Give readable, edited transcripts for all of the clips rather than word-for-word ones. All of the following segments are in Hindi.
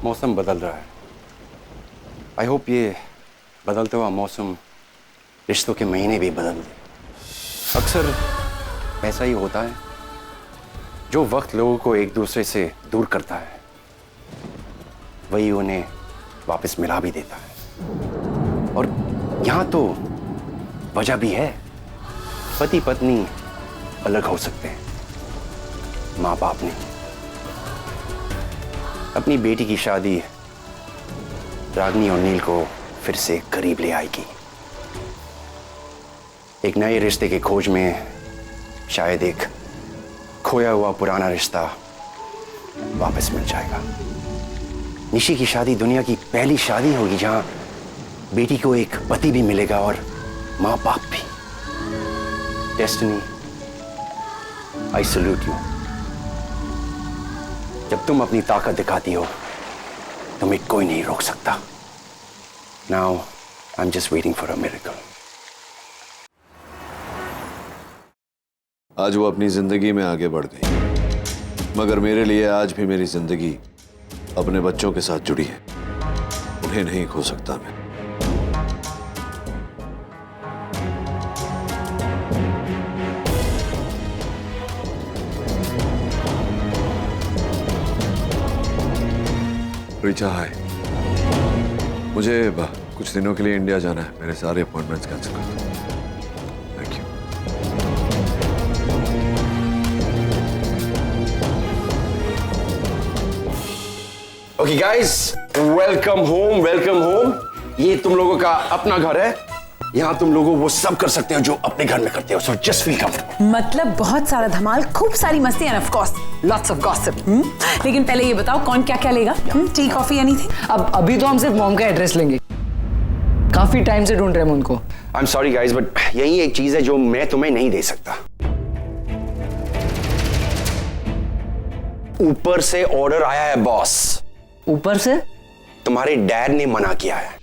मौसम बदल रहा है। आई होप ये बदलता हुआ मौसम रिश्तों के महीने भी बदल दे। अक्सर ऐसा ही होता है, जो वक्त लोगों को एक दूसरे से दूर करता है वही उन्हें वापस मिला भी देता है। और यहां तो वजह भी है। पति पत्नी अलग हो सकते हैं, माँ बाप नहीं। अपनी बेटी की शादी रागनी और नील को फिर से करीब ले आएगी। एक नए रिश्ते की खोज में शायद एक खोया हुआ पुराना रिश्ता वापस मिल जाएगा। निशी की शादी दुनिया की पहली शादी होगी जहां बेटी को एक पति भी मिलेगा और मां बाप भी। Destiny, I salute you. जब तुम अपनी ताकत दिखाती हो तुम्हें कोई नहीं रोक सकता। Now I am just waiting for a miracle. आज वो अपनी जिंदगी में आगे बढ़ गई, मगर मेरे लिए आज भी मेरी जिंदगी अपने बच्चों के साथ जुड़ी है। उन्हें नहीं खो सकता मैं। रिचा, हाय। मुझे कुछ दिनों के लिए इंडिया जाना है। मेरे सारे अपॉइंटमेंट्स कैंसिल कर दो। Thank you. Okay guys, welcome home, welcome home. ये तुम लोगों का अपना घर है। यहाँ तुम लोगों वो सब कर सकते हो जो अपने घर में करते हो। So just feel comfortable. मतलब बहुत सारा धमाल, खूब सारी मस्ती end of course lots of gossip. लेकिन पहले ये बताओ कौन क्या क्या लेगा? T, coffee, anything? अब अभी तो हम सिर्फ मॉम का एड्रेस लेंगे। काफी टाइम से ढूंढ रहे हैं हम उनको। I am sorry guys, but यही एक चीज है जो मैं तुम्हें नहीं दे सकता। ऊपर से ऑर्डर आया है बॉस। ऊपर से? तुम्हारे डैड ने मना किया है।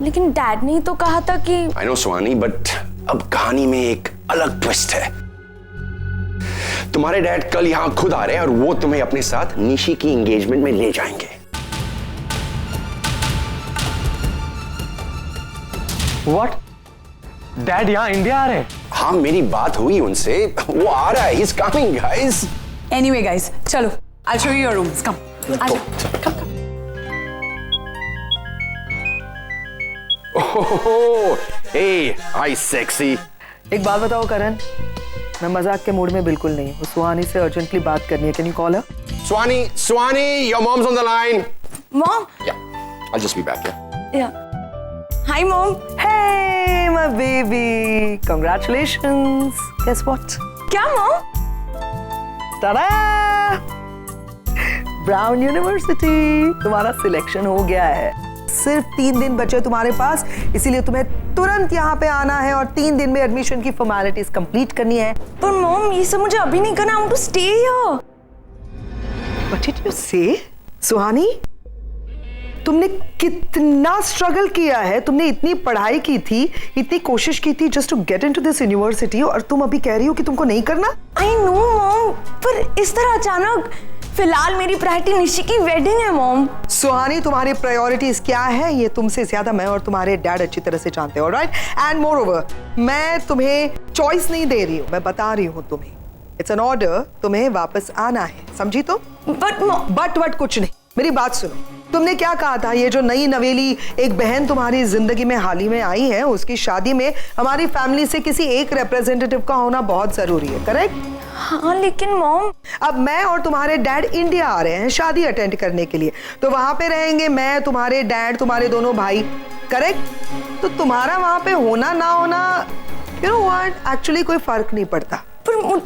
लेकिन डैड ने तो कहा था कि आई नो सुहानी, बट अब कहानी में एक अलग ट्विस्ट है। तुम्हारे डैड कल यहां खुद आ रहे हैं और वो तुम्हें अपने साथ निशी की एंगेजमेंट में ले जाएंगे। What? डैड यहाँ इंडिया आ रहे हैं? हाँ, मेरी बात हुई उनसे, वो आ रहा है। He's coming, guys. Anyway guys, चलो I show you your rooms. Come come. Oh, hey, hi sexy. एक बात बताओ करण, मैं मजाक के मूड में बिल्कुल नहीं हूँ। सुहानी से अर्जेंटली बात करनी है। Can you call her? Swani, your mom's on the line. Mom. Yeah, I'll just be back. Yeah. Hi mom. Hey, my baby. Congratulations. Guess what? क्या मॉम? Ta-da! ब्राउन यूनिवर्सिटी, तुम्हारा सिलेक्शन हो गया है। सिर्फ 3 दिन बचे तुम्हारे पास, इसीलिए तुम्हें तुरंत यहाँ पे आना है और 3 दिन में एडमिशन की फॉर्मेलिटीज कंप्लीट करनी है। पर मॉम ये सब मुझे अभी नहीं करना। I want to stay here. What did you say? सुहानी, तुमने कितना स्ट्रगल किया है। तुमने इतनी पढ़ाई की थी, इतनी कोशिश की थी just to get into this university, और तुम अभी कह रही हो कि तुमको नहीं करना? I know मॉम, पर इस तरह अचानक। फिलहाल मेरी प्रायोरिटी निशी की वेडिंग है मॉम। सुहानी, तुम्हारी प्रायोरिटीज क्या है ये तुमसे ज्यादा मैं और तुम्हारे डैड अच्छी तरह से जानते हो, राइट? एंड मोर ओवर, मैं तुम्हें चॉइस नहीं दे रही हूँ, मैं बता रही हूँ तुम्हें। इट्स एन ऑर्डर, तुम्हें वापस आना है, समझी? तो बट कुछ नहीं, मेरी बात सुनो। तुमने क्या कहा था, ये जो नई नवेली एक बहन तुम्हारी जिंदगी में हाल ही में आई है, उसकी शादी में हमारी फैमिली से किसी एक रिप्रेजेंटेटिव का होना बहुत जरूरी है, करेक्ट? हाँ लेकिन मॉम, अब मैं और तुम्हारे डैड इंडिया आ रहे हैं शादी अटेंड करने के लिए, तो वहां पे रहेंगे मैं, तुम्हारे डैड, तुम्हारे दोनों भाई, करेक्ट? तो तुम्हारा वहां पे होना ना होना, यू नो व्हाट, एक्चुअली कोई फर्क नहीं पड़ता।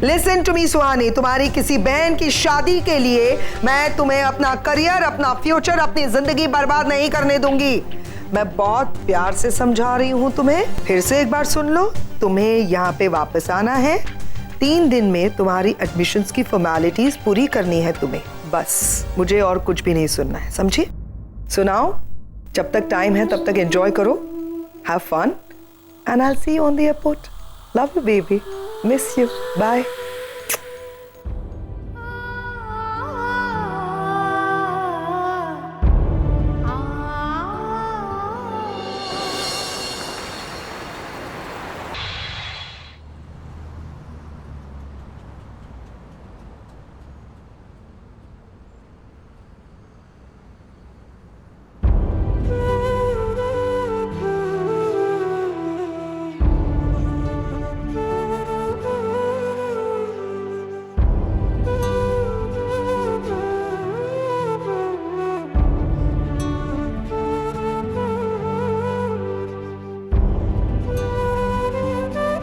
लिसन टू मी सुहानी, तुम्हारी किसी बहन की शादी के लिए मैं तुम्हें अपना करियर, अपना फ्यूचर, अपनी जिंदगी बर्बाद नहीं करने दूंगी। मैं बहुत प्यार से समझा रही हूँ तुम्हें, फिर से एक बार सुन लो। तुम्हें यहाँ पे वापस आना है, 3 दिन में तुम्हारी एडमिशन्स की फॉर्मेलिटीज पूरी करनी है तुम्हें, बस। मुझे और कुछ भी नहीं सुनना है, समझी? सुनाओ, जब तक टाइम है तब तक एंजॉय करो, have fun, and I will see you on the airport. Love you baby, miss you, bye.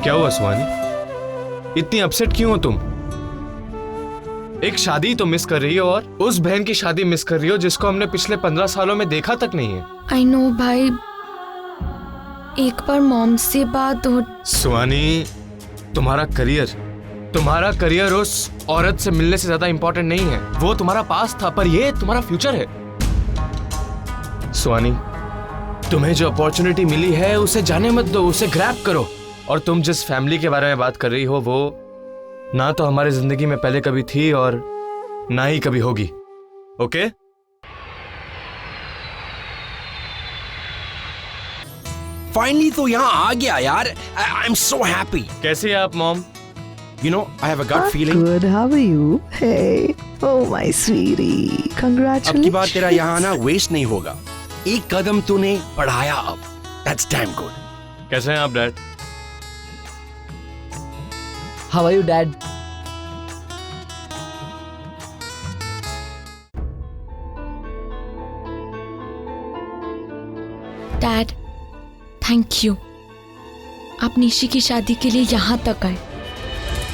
क्या हुआ सुहानी, इतनी अपसेट क्यों हो तुम? एक शादी तो मिस कर रही हो और उस बहन की शादी मिस कर रही हो जिसको हमने पिछले 15 सालों में देखा तक नहीं है। आई नो भाई, एक बार मॉम से बात हो। सुहानी, तुम्हारा करियर उस औरत से मिलने से ज्यादा इंपॉर्टेंट नहीं है। वो तुम्हारा पास्ट था, पर ये तुम्हारा फ्यूचर है। सुहानी, तुम्हें जो अपॉर्चुनिटी मिली है उसे जाने मत दो, उसे ग्रैब करो। और तुम जिस फैमिली के बारे में बात कर रही हो वो ना तो हमारी जिंदगी में पहले कभी थी और ना ही कभी होगी। ओके? फाइनली तो यहाँ आ गया यार। I am so happy. कैसे हैं आप mom? You know I have a gut feeling. Good, how are you? Hey, oh my sweetie, congratulations. अब की बार तेरा यहाँ आना वेस्ट नहीं होगा। एक कदम तूने बढ़ाया अब। That's damn good. कैसे हैं आप dad? How are you, Dad? Dad, thank you. आप निशी की शादी के लिए यहाँ तक आए।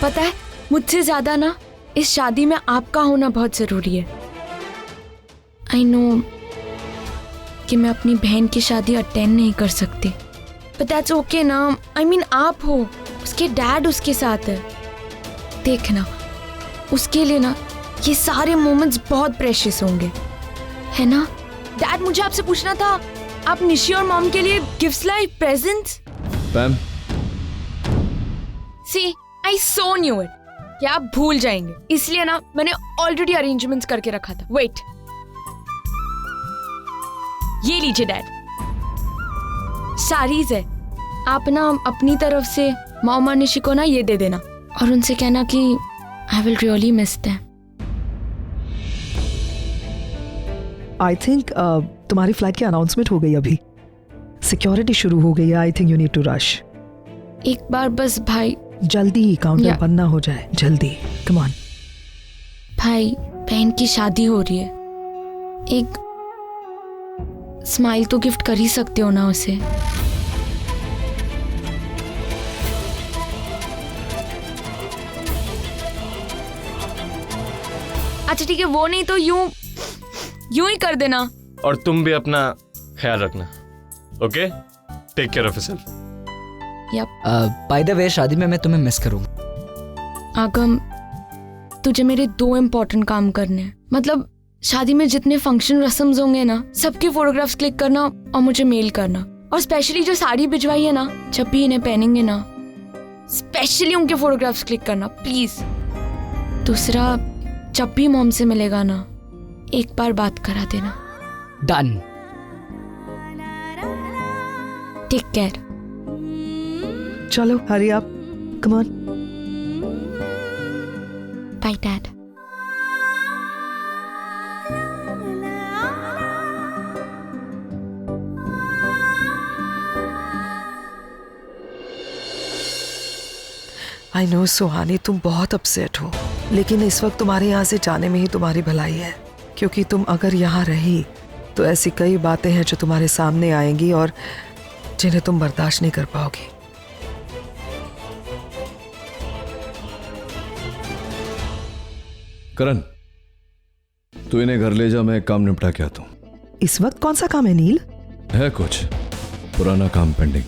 पता है, मुझसे ज्यादा ना इस शादी में आपका होना बहुत जरूरी है। आई नो कि मैं अपनी बहन की शादी अटेंड नहीं कर सकती, बट दैट्स ओके ना। आई मीन आप हो, उसके डैड उसके साथ है। देखना, उसके लिए ना ये सारे मोमेंट्स बहुत प्रेशियस होंगे, है ना? डैड, मुझे आपसे पूछना था, आप निशी और मॉम के लिए गिफ्ट्स लाए, presents? Pam, see, I so knew it कि आप भूल जाएंगे, इसलिए ना मैंने ऑलरेडी अरेंजमेंट्स करके रखा था। वेट, ये लीजिए डैड, साड़ीज है। आप ना अपनी तरफ से मॉम और निशी को ना ये दे देना और उनसे कहना कि I will really miss them. I think तुम्हारी फ्लाइट की अनाउंसमेंट हो गई, अभी सिक्योरिटी शुरू हो गई है। I think you need to rush. एक बार बस भाई, जल्दी ही काउंटर Yeah. बंद ना हो जाए, जल्दी कम ऑन। भाई बहन की शादी हो रही है, एक स्माइल तो गिफ्ट कर ही सकते हो ना उसे। अच्छा ठीक है, वो नहीं तो यूं ही कर देना। और तुम भी अपना ख्याल रखना। Okay? Take care of yourself. By the way, शादी में मैं तुम्हें मिस करूंगा। आगम, तुझे मेरे 2 इम्पोर्टेंट काम करने हैं। मतलब शादी में जितने फंक्शन रस्म्स होंगे ना, सबके फोटोग्राफ्स क्लिक करना और मुझे मेल करना। और स्पेशली जो साड़ी भिजवाई है ना, जब भी इन्हें पहनेंगे ना, स्पेशली उनके फोटोग्राफ्स क्लिक करना प्लीज। दूसरा, जब भी मॉम से मिलेगा ना, एक बार बात करा देना। डन। Take care. चलो हरी आप, come on. Bye dad. I know Suhani, तुम बहुत अपसेट हो, लेकिन इस वक्त तुम्हारे यहाँ से जाने में ही तुम्हारी भलाई है, क्योंकि तुम अगर यहाँ रही तो ऐसी कई बातें हैं जो तुम्हारे सामने आएंगी और जिन्हें तुम बर्दाश्त नहीं कर पाओगी। करण, तू इन्हें घर ले जा, मैं एक काम निपटा के आता हूँ। इस वक्त कौन सा काम है नील? है कुछ पुराना काम पेंडिंग,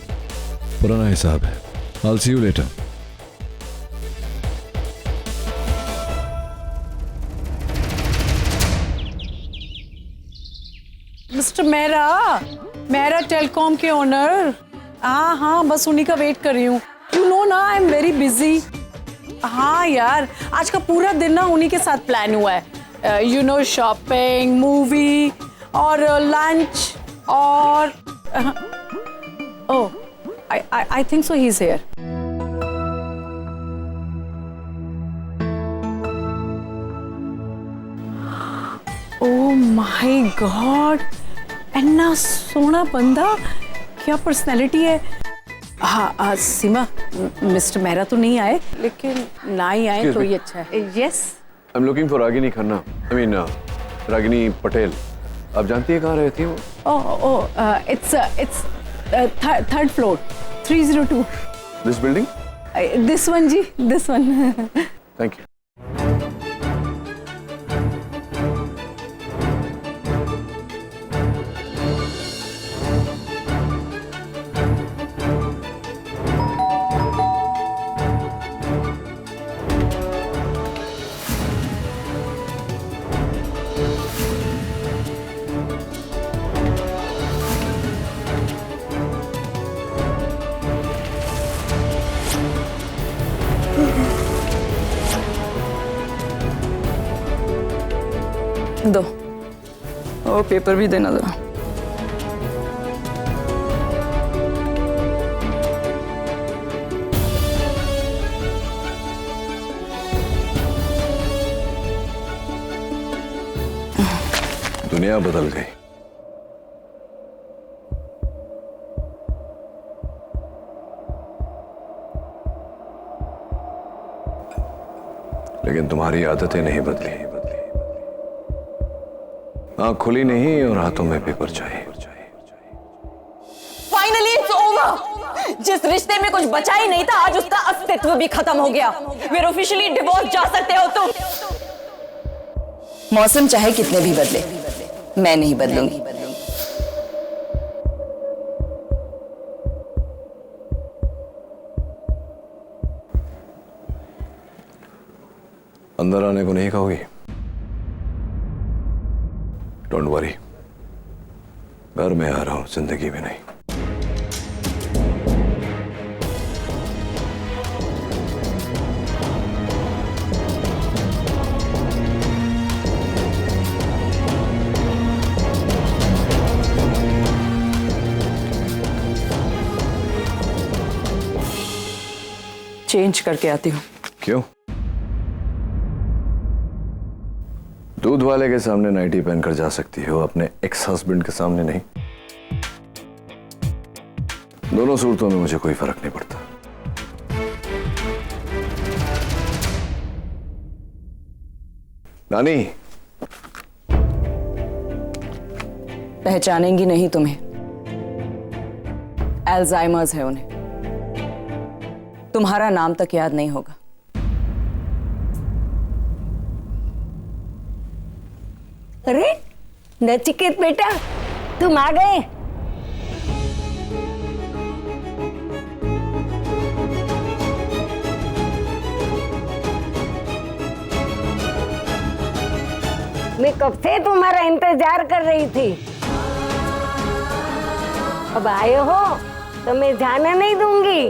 पुराना हिसाब है। I'll see you later. Mister मेरा टेलीकॉम के ओनर। हाँ, बस उन्हीं का वेट कर रही हूँ। यू नो ना, आई एम वेरी बिजी। हाँ यार, आज का पूरा दिन ना उन्हीं के साथ प्लान हुआ है। यू नो, शॉपिंग, मूवी और लंच और oh, I think so he is here. Oh my god, इतना सोना बंदा, क्या पर्सनैलिटी है। हाँ सीमा, मिस्टर मेहरा तो नहीं आए, लेकिन ना ही आए तो ही अच्छा है। Yes, I am looking for Ragini Khanna. I mean Ragini Patel. आप जानती है कहाँ रहती है वो? It's third floor 302। This building? This one जी, दिस वन। Thank you. दो, और पेपर भी देना जरा। दुनिया बदल गई। लेकिन तुम्हारी आदतें नहीं बदली। आँख खुली नहीं और हाथों में पेपर चाहिए। Finally it's over. जिस रिश्ते में कुछ बचा ही नहीं था, आज उसका अस्तित्व भी खत्म हो गया। फिर ऑफिशियली डिवोर्स जा सकते हो तुम। मौसम चाहे कितने भी बदले, मैं नहीं बदलूंगी। अंदर आने को नहीं कहोगी? डोंट वरी, घर में आ रहा हूं, जिंदगी में नहीं। चेंज करके आती हूँ। क्यों? दूध वाले के सामने नाइटी पहनकर जा सकती हो, अपने एक्स हस्बैंड के सामने नहीं। दोनों सूरतों में मुझे कोई फर्क नहीं पड़ता। नानी, पहचानेंगी नहीं तुम्हें। अल्जाइमर्स है उन्हें, तुम्हारा नाम तक याद नहीं होगा। अरे नचिकेत बेटा, तुम आ गए। मैं कब से तुम्हारा इंतजार कर रही थी। अब आए हो तो मैं जाने नहीं दूंगी।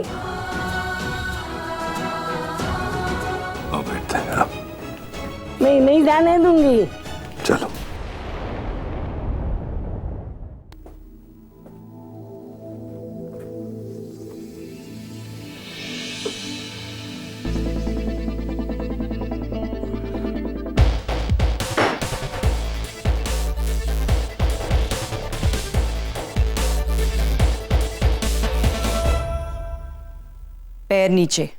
मैं नहीं जाने दूंगी। चलो। पैर नीचे।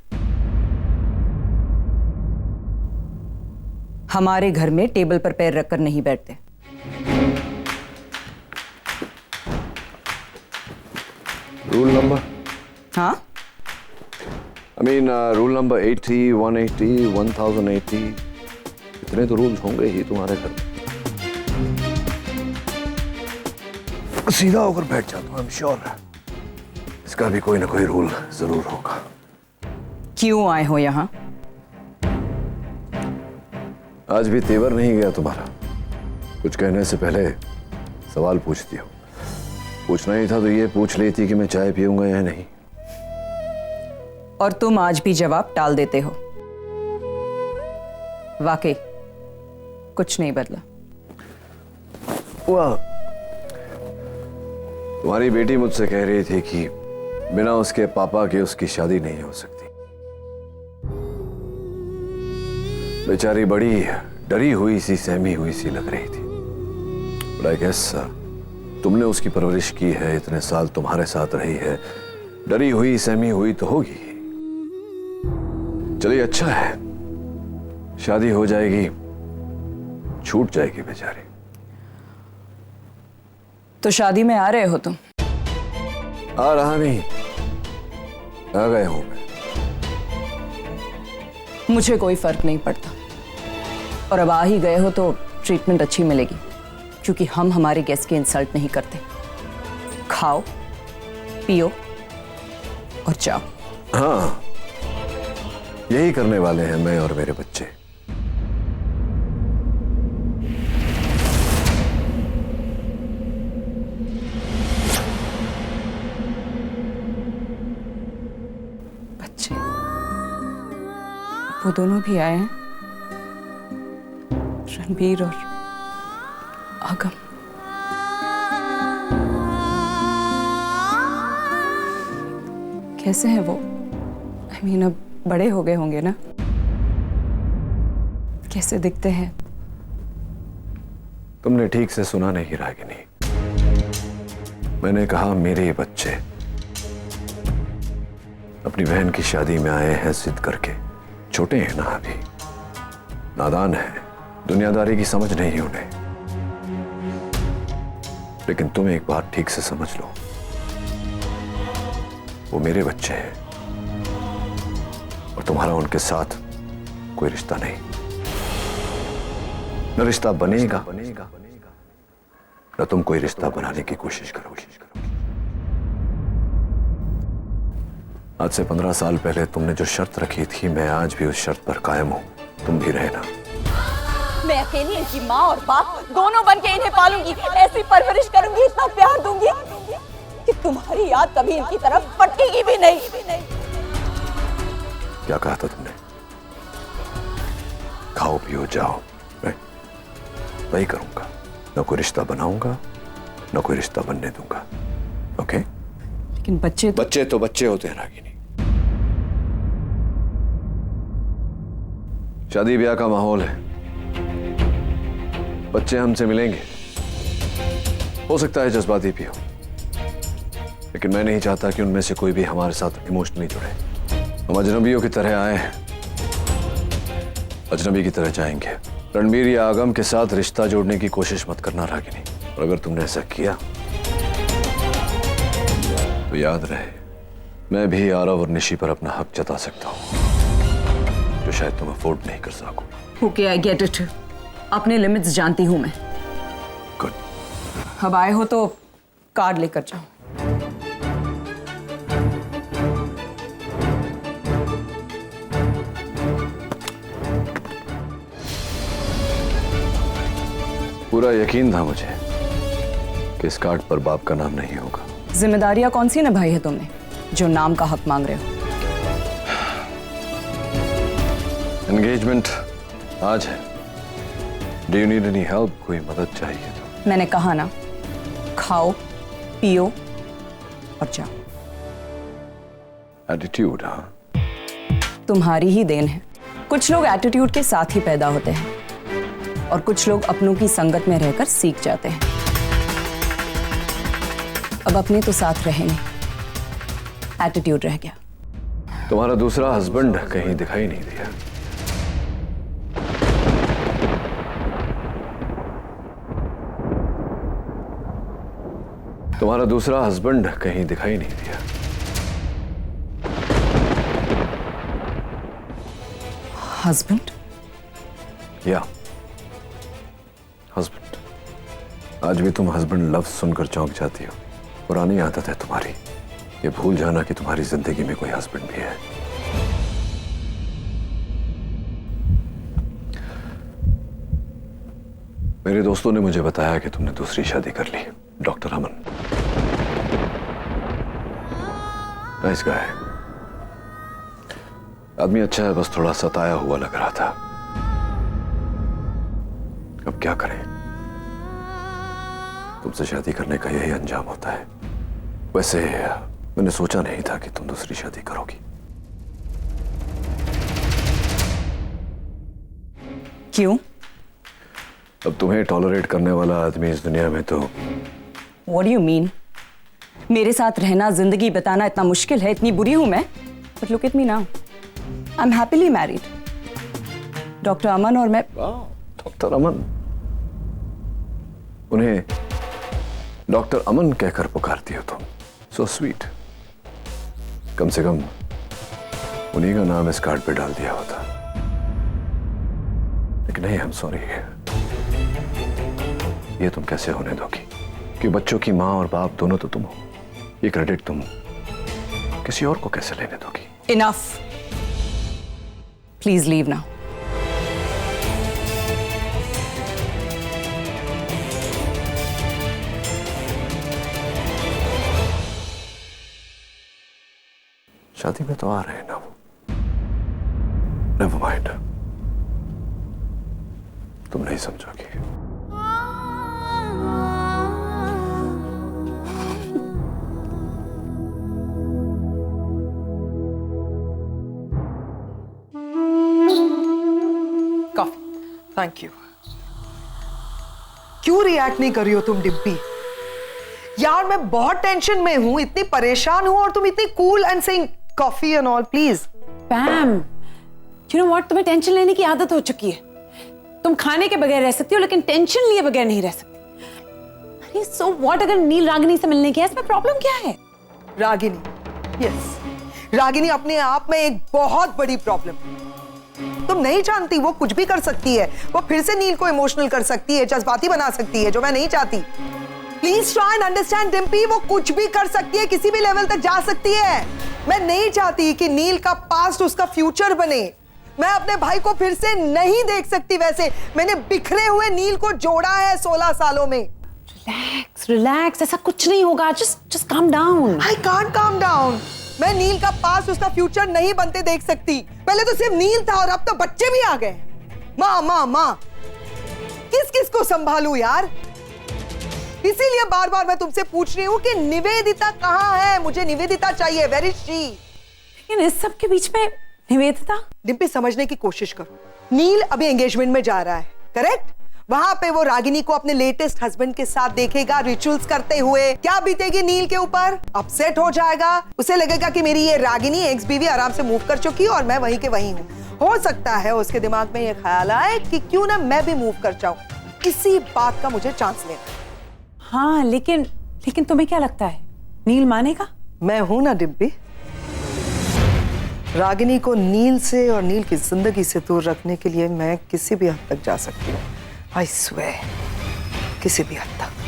हमारे घर में टेबल पर पैर रखकर नहीं बैठते। Rule number? हाँ, I mean, रूल नंबर 80, 180, 1080, इतने तो रूल्स होंगे ही तुम्हारे घर में। सीधा होकर बैठ जाता हूँ, I'm sure। इसका भी कोई ना कोई रूल जरूर होगा। क्यों आए हो यहाँ? आज भी तेवर नहीं गया तुम्हारा। कुछ कहने से पहले सवाल पूछती हो। पूछना ही था तो ये पूछ लेती कि मैं चाय पीऊंगा या नहीं। और तुम आज भी जवाब टाल देते हो। वाकई कुछ नहीं बदला। वाह, तुम्हारी बेटी मुझसे कह रही थी कि बिना उसके पापा के उसकी शादी नहीं हो सकती। बेचारी बड़ी डरी हुई सी, सहमी हुई सी लग रही थी। बट आई गेस तुमने उसकी परवरिश की है, इतने साल तुम्हारे साथ रही है, डरी हुई सहमी हुई तो होगी। चलिए अच्छा है, शादी हो जाएगी, छूट जाएगी बेचारी। तो शादी में आ रहे हो तुम? आ रहा नहीं, आ गए हूं मैं। मुझे कोई फर्क नहीं पड़ता, और अब आ ही गए हो तो ट्रीटमेंट अच्छी मिलेगी, क्योंकि हम हमारे गेस्ट की इंसल्ट नहीं करते। खाओ, पियो और जाओ। हाँ, यही करने वाले हैं मैं और मेरे बच्चे। बच्चे वो दोनों भी आए हैं, रणबीर और आगम। कैसे हैं वो? I mean, अब बड़े हो गए होंगे ना? कैसे दिखते हैं? तुमने ठीक से सुना नहीं रागिनी। मैंने कहा मेरे बच्चे अपनी बहन की शादी में आए हैं जिद करके। छोटे हैं ना अभी, नादान है, दुनियादारी की समझ नहीं उन्हें। लेकिन तुम एक बात ठीक से समझ लो, वो मेरे बच्चे हैं और तुम्हारा उनके साथ कोई रिश्ता नहीं। न रिश्ता बनेगा न तुम कोई रिश्ता बनाने की कोशिश करोगे। आज से 15 साल पहले तुमने जो शर्त रखी थी, मैं आज भी उस शर्त पर कायम हूं। तुम भी रहना। मैं अकेली इनकी माँ और बाप दोनों बन के इन्हें पालूंगी, ऐसी परवरिश करूंगी, इतना प्यार दूंगी कि तुम्हारी याद कभी इनकी तरफ फटकेगी भी नहीं। क्या कहा था तुमने? खाओ पियो जाओ। मैं वही करूंगा, न कोई रिश्ता बनाऊंगा न कोई रिश्ता बनने दूंगा। ओके? लेकिन बच्चे तो बच्चे होते हैं रागिनी। शादी ब्याह का माहौल है, बच्चे हमसे मिलेंगे। हो सकता है जज्बाती भी हो, लेकिन मैं नहीं चाहता कि उनमें से कोई भी हमारे साथ इमोशनली जुड़े। हम अजनबियों की तरह आए हैं, अजनबी की तरह जाएंगे। रणबीर या आगम के साथ रिश्ता जोड़ने की कोशिश मत करना रागिनी, और अगर तुमने ऐसा किया तो याद रहे, मैं भी आरव और निशी पर अपना हक जता सकता हूं, जो शायद तुम अफोर्ड नहीं कर सको। Okay, I get it. अपने लिमिट्स जानती हूं मैं। गुड। अब आए हो तो कार्ड लेकर जाओ। पूरा यकीन था मुझे कि इस कार्ड पर बाप का नाम नहीं होगा। जिम्मेदारियां कौन सी निभाई है तुमने जो नाम का हक मांग रहे हो? एंगेजमेंट आज है। Do you need any help? कोई मदद चाहिए तो? मैंने कहा ना, खाओ पियो और जाओ। एटीट्यूड? हाँ, तुम्हारी ही देन है। कुछ लोग एटीट्यूड के साथ ही पैदा होते हैं और कुछ लोग अपनों की संगत में रहकर सीख जाते हैं। अब अपने तो साथ रहे नहीं, एटीट्यूड रह गया। तुम्हारा दूसरा हस्बैंड कहीं दिखाई नहीं दिया। तुम्हारा दूसरा हस्बैंड कहीं दिखाई नहीं दिया। हस्बैंड? या हस्बैंड। आज भी तुम हस्बैंड लफ्ज सुनकर चौंक जाती हो। पुरानी आदत है तुम्हारी, ये भूल जाना कि तुम्हारी जिंदगी में कोई हस्बैंड भी है। मेरे दोस्तों ने मुझे बताया कि तुमने दूसरी शादी कर ली। डॉक्टर अमन, नाइस गाय, आदमी अच्छा है, बस थोड़ा सताया हुआ लग रहा था। अब क्या करें, तुमसे शादी करने का यही अंजाम होता है। वैसे मैंने सोचा नहीं था कि तुम दूसरी शादी करोगी। क्यों? अब तुम्हें टॉलरेट करने वाला आदमी इस दुनिया में तो। What do you mean? मेरे साथ रहना, जिंदगी बिताना इतना मुश्किल है? इतनी बुरी हूं मैं? But look at me now. I'm happily married. Doctor Aman और मैं। डॉक्टर अमन? उन्हें डॉक्टर अमन कहकर पुकारती हो तुम। So sweet. कम से कम उन्हीं का नाम इस कार्ड पे डाल दिया होता। लेकिन नहीं, I'm sorry, ये तुम कैसे होने दोगी कि बच्चों की माँ और बाप दोनों तो तुम हो, ये क्रेडिट तुम किसी और को कैसे लेने दोगी? Enough, please leave now. शादी में तो आ रहे हैं ना वो। नेवर माइंड, तुम नहीं समझोगी। Coffee, thank you. क्यों रिएक्ट नहीं कर रही हो तुम डिम्पी? यार मैं बहुत टेंशन में हूं, इतनी परेशान हूं और तुम इतनी cool and saying coffee and all. Please पैम, you know what, तुम्हें टेंशन लेने की आदत हो चुकी है। तुम खाने के बगैर रह सकती हो लेकिन टेंशन लिए बगैर नहीं रह सकती। अरे सो व्हाट अगर नील रागिनी से मिलने गया, इसमें प्रॉब्लम क्या है? रागिनी, यस, रागिनी अपने आप में एक बहुत बड़ी प्रॉब्लम। तुम नहीं जानती वो कुछ भी कर सकती है। वो फिर से नील को इमोशनल कर सकती है, जज्बाती बना सकती है, जो मैं नहीं चाहती। Please try and understand Dimpy, वो कुछ भी कर सकती है, किसी भी लेवल तक जा सकती है। मैं नहीं चाहती कि नील का पास्ट उसका फ्यूचर बने। मैं अपने भाई को फिर से नहीं देख सकती वैसे। मैंने बिखरे हुए नील को जोड़ा है 16 सालों में। रिलैक्स रिलैक्स, ऐसा कुछ नहीं होगा। Just calm down. I can't calm down. मैं नील का पास्ट उसका फ्यूचर नहीं बनते देख सकती। पहले तो सिर्फ नील था और अब तो बच्चे भी आ गए। माँ माँ माँ, किस किस को संभालूं यार? इसीलिए बार बार मैं तुमसे पूछ रही हूँ कि निवेदिता कहाँ है? मुझे निवेदिता चाहिए। Where is she? लेकिन इस सब के बीच में निवेदिता? डिम्पी, समझने की कोशिश करो। नील अभी एंगेजमेंट में जा रहा है, करेक्ट? वहां पे वो रागिनी को अपने लेटेस्ट हस्बैंड के साथ देखेगा रिचुअल्स करते हुए। क्या बीतेगी नील के ऊपर? अपसेट हो जाएगा। उसे लगेगा कि मेरी ये रागिनी एक्स बीवी आराम से मूव कर चुकी है और मैं वहीं के वहीं हूँ। हो सकता है उसके दिमाग में ये ख्याल आए कि क्यों ना मैं भी मूव कर जाऊं। किसी बात का मुझे चांस लेना। हाँ, लेकिन तुम्हें क्या लगता है, नील मानेगा? मैं हूं ना डिम्पी। रागिनी को नील से और नील की जिंदगी से दूर रखने के लिए मैं किसी भी हद तक जा सकती हूँ। आई स्वेयर, किसी भी हद तक।